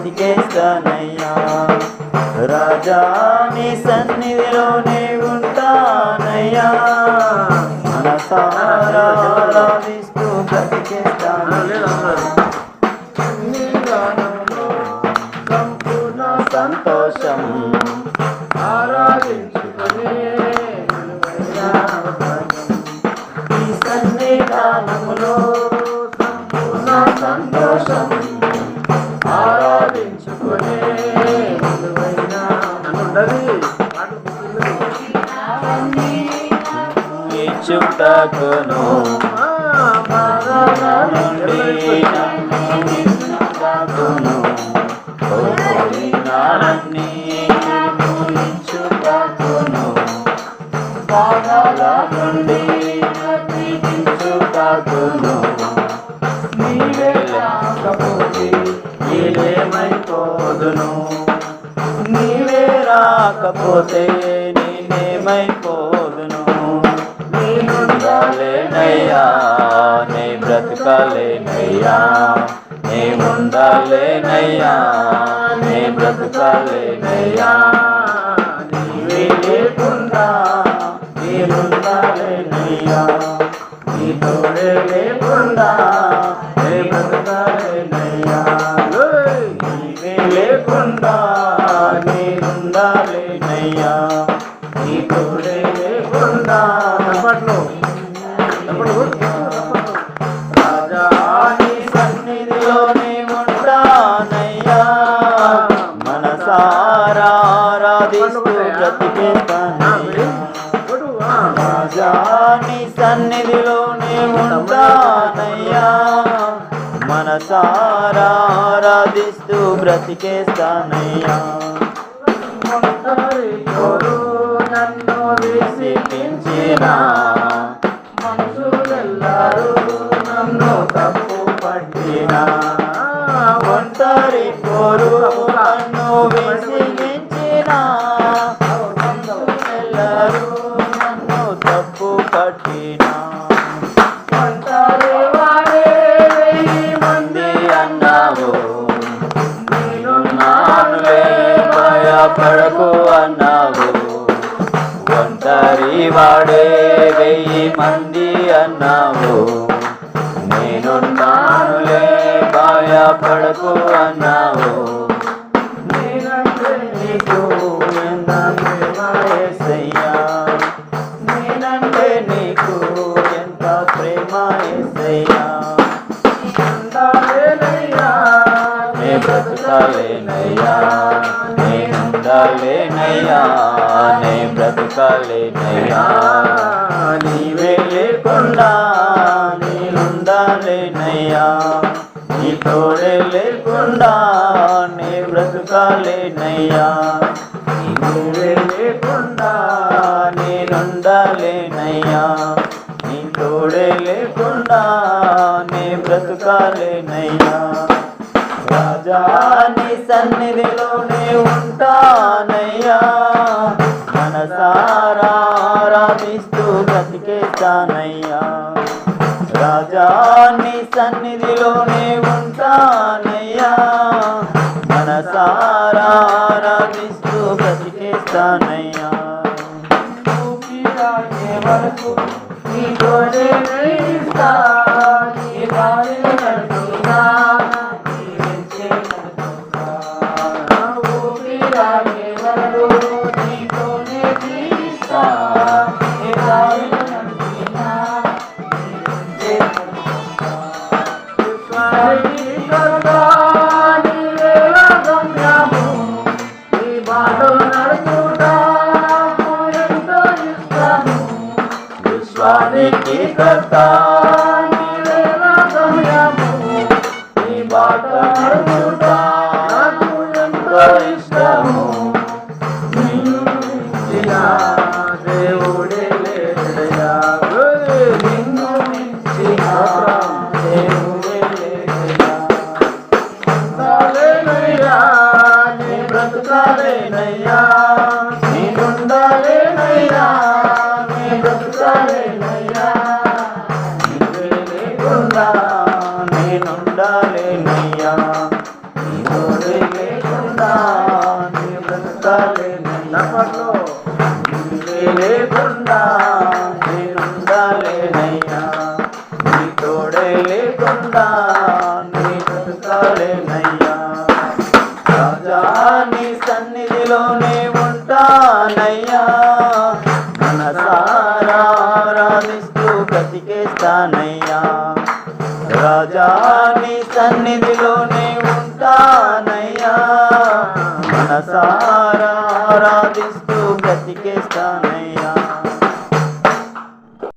బ్రతికేస్తానయ్యా రాజా నీ సన్నిధిలోనే ఉంటానయ్యా మనసారా ఆరాధిస్తూ బ్రతికేస్తానయ్యా సంపూర్ణ సంతోషం ఆరాధించుకునే ఈ సన్నిధానములో సంపూర్ణ సంతోషం ఆరాధించుకునే ఇచ్చుటకును ఇచ్చుటకును బాధల నుండి ఇచ్చుటకును నీవే రాకపోతే నేనేమైపోదును నీవే రాకపోతే నేనేమైపోదును నేనుండాలేనయ్యా నే బ్రతకాలేనయ్యా నేనుండాలేనయ్యా నే బ్రతకాలేనయ్యా నీవే లేకుండా నేనుండాలేనయ్యా నీ తోడే లేకుండా నే బ్రతకాలేనయ్యా నీవే లేకుండా నేనుండాలేనయ్యా నీ తోడే లేకుండా రాజా నీ సన్నిధిలోనే ఉంటానయ్యా మనసారా ఆరాధిస్తూ బ్రతికేస్తానయ్యా రాజా నీ సన్నిధిలోనే ఉంటానయ్యా మనసారా ఆరాధిస్తూ బ్రతికేస్తానయ్యా నన్ను విసిగించిన మనుషులెల్లరూ నన్ను తప్పు పట్టిన ఒంటరి పోరు నన్ను విసిగించిన మనుషులెల్లరూ నన్ను తప్పు పట్టిన ఒంటరి వాడే 1000 మంది అన్నావు నేను నానులే భయపడకు అన్నావు ఒంటరి వాడే 1000 మంది అన్నావు నేను నానులే భయపడకు అన్నావు నేనంటే నీకు ఎంత ప్రేమ యేసయ్యా నేనంటే నీకు ఎంత ప్రేమ యేసయ్యా నే బ్రతకాలేనయ్యా నేనుండాలేనయ్యా నే బ్రతకాలేనయ్యా నీవే లేకుండా నేనుండాలేనయ్యా నీ తోడే లేకుండా నే బ్రతకాలేనయ్యా నీవే లేకుండా నేనుండాలేనయ్యా నీ తోడే లేకుండా నే బ్రతకాలేనయ్యా రాజా నీ సన్నిధిలోనే ఉంటానయ్యా మనసారా ఆరాధిస్తూ బ్రతికేస్తానయ్యా రాజా నీ సన్నిధిలోనే ఉంటానయ్యా మనసారా ఆరాధిస్తూ బ్రతికేస్తానయ్యా ఊపిరాగే వరకు నీతోనే నడుస్తా నీ దారిలో నడుస్తా విశ్వానికి కర్త నీవేలా గమ్యము నీ బాట నడుచుట నాకు ఎంతో ఇష్టము నిన్ను మించిన దేవుడే లేడయ్యా నిన్ను మించిన దేవుడే లేడయ్యా ఉండాలేనయ్యా నీ బ్రతకాలేనయ్యా నేనుండాలేనయ్యా నీ బ్రతకా బ్రతకాలేనయ్యా నీవే లేకుండా నేనుండాలేనయ్యా నీ తోడే లేకుండా నీ బ్రతకాలేనయ్యా నీవే లేకుండా నేనుండాలేనయ్యా నీ తోడే లేకుండా నీ బ్రతకాలేనయ్యా రాజా నీ సన్నిధిలోనే ఉంటానయ్యా మనసారా ఆరాధిస్తూ బ్రతికేస్తానయ్యా రాజా నీ సన్నిధిలోనే ఉంటానయ్యా మనసారా ఆరాధిస్తూ బ్రతికేస్తానయ్యా